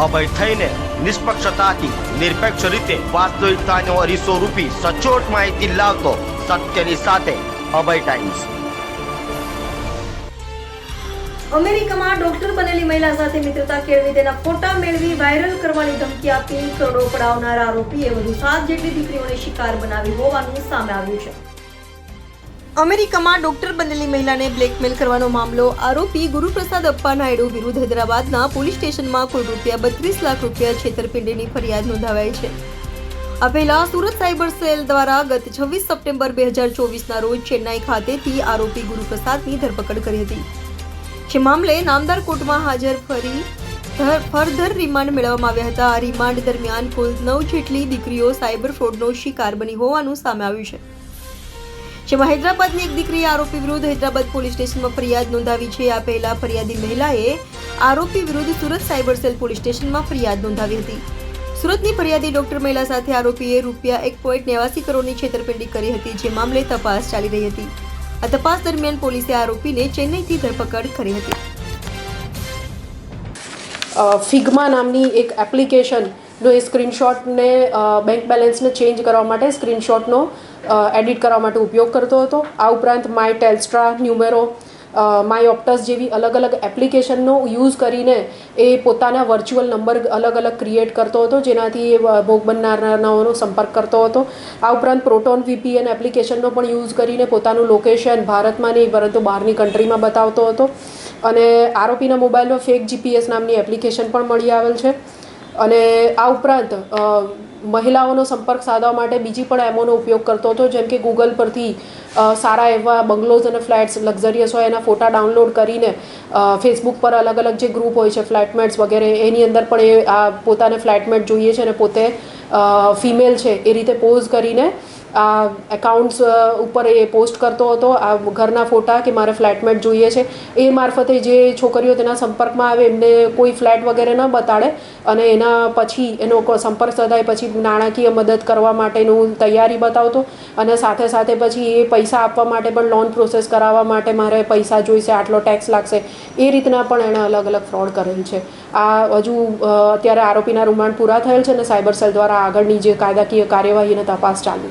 અભય થઈને નિષ્પક્ષતાથી નિરપેક્ષ રીતે વાસ્તવિકતાનો અરીસો રૂપી સચોટ માહિતી લાવતો સત્યની સાથે અભય ટાઈમ્સ। અમેરિકામાં ડોક્ટર બનેલી મહિલા સાથે મિત્રતા કેળવી તેના ફોટા મેળવી વાયરલ કરવાની ધમકી આપી કરોડો પડાવનાર આરોપીએ વધુ 7 જેટલી દીકરીઓને શિકાર બનાવી હોવાનું સામે આવ્યું છે। અમેરિકામાં ડોક્ટર બનેલી મહિલાને બ્લેકમેલ કરવાનો મામલો આરોપી ગુરુપ્રસાદ અપ્પા નાયડુ વિરુદ્ધ હૈદરાબાદના પોલીસ સ્ટેશનમાં કુલ ₹32 લાખ છેતરપિંડીની ફરિયાદ નોંધાવાઈ છે। આ પહેલા સુરત સાયબર સેલ દ્વારા ગત 26 સપ્ટેમ્બર 2024ના રોજ ચેન્નાઈ ખાતેથી આરોપી ગુરુપ્રસાદની ધરપકડ કરી હતી। જે મામલે નામદાર કોર્ટમાં હાજર ફર્ધર રિમાન્ડ મેળવવામાં આવ્યા હતા। આ રિમાન્ડ દરમિયાન કુલ 9 જેટલી દીકરીઓ સાયબર ફ્રોડનો શિકાર બની હોવાનું સામે આવ્યું છે। જેમાં હૈદરાબાદની એક દીકરીએ આરોપી વિરુદ્ધ હૈદરાબાદ પોલીસ સ્ટેશનમાં ફરિયાદ નોંધાવી છે। આ પહેલા ફરિયાદી મહિલાએ આરોપી વિરુદ્ધ સુરત સાયબર સેલ પોલીસ સ્ટેશનમાં ફરિયાદ નોંધાવી હતી। સુરતની ફરિયાદી ડોક્ટર મહિલા સાથે આરોપીએ ₹1.89 કરોડની છેતરપિંડી કરી હતી। જે મામલે તપાસ ચાલી રહી હતી। આ તપાસ દરમિયાન પોલીસે આરોપીને ચેન્નઈથી ધરપકડ કરી હતી। ફિગ્મા નામની એક એપ્લિકેશનનો એ સ્ક્રીનશોટને બેંક બેલેન્સને ચેન્જ કરવા માટે સ્ક્રીનશોટનો એડિટ કરવા માટે ઉપયોગ કરતો હતો। આ ઉપરાંત માય ટેલ્સ્ટ્રા, ન્યુમેરો, માય ઓપ્ટસ જેવી અલગ અલગ એપ્લિકેશનનો યુઝ કરીને એ પોતાના વર્ચ્યુઅલ નંબર અલગ અલગ ક્રિએટ કરતો હતો, જેનાથી એ ભોગ બનનારાનો સંપર્ક કરતો હતો। આ ઉપરાંત પ્રોટોન VPN એપ્લિકેશનનો પણ યુઝ કરીને પોતાનું લોકેશન ભારતમાં નહીં પરંતુ બહારની કન્ટ્રીમાં બતાવતો હતો। અને આરોપીના મોબાઈલમાં ફેક GPS નામની એપ્લિકેશન પણ મળી આવેલ છે। અને આ ઉપરાંત મહિલાઓનો સંપર્ક સાધવા માટે બીજી પણ એમોનો ઉપયોગ કરતો હતો, જેમ કે ગૂગલ પરથી સારા એવા બંગલોઝ અને ફ્લેટ્સ લક્ઝરિયસ હોય એના ફોટા ડાઉનલોડ કરીને ફેસબુક પર અલગ અલગ જે ગ્રુપ હોય છે ફ્લેટમેટ્સ વગેરે એની અંદર પણ એ આ પોતાને ફ્લેટમેટ જોઈએ છે અને પોતે ફિમેલ છે એ રીતે પોઝ કરીને આ એકાઉન્ટ્સ ઉપર એ પોસ્ટ કરતો હતો આ ઘરના ફોટા કે મારે ફ્લેટમેટ જોઈએ છે। એ મારફતે જે છોકરીઓ તેના સંપર્કમાં આવે એમને કોઈ ફ્લેટ વગેરે ન બતાડે અને એના પછી એનો સંપર્ક સધાય પછી નાણાકીય મદદ કરવા માટેનું તૈયારી બતાવતો અને સાથે સાથે પછી એ પૈસા આપવા માટે પણ લોન પ્રોસેસ કરાવવા માટે મારે પૈસા જોઈશે, આટલો ટેક્સ લાગશે, એ રીતના પણ એણે અલગ અલગ ફ્રોડ કરેલ છે। આ હજુ અત્યારે આરોપીના રિમાન્ડ પૂરા થયેલ છે અને સાયબર સેલ દ્વારા આગળની જે કાયદાકીય કાર્યવાહી અને તપાસ ચાલુ છે।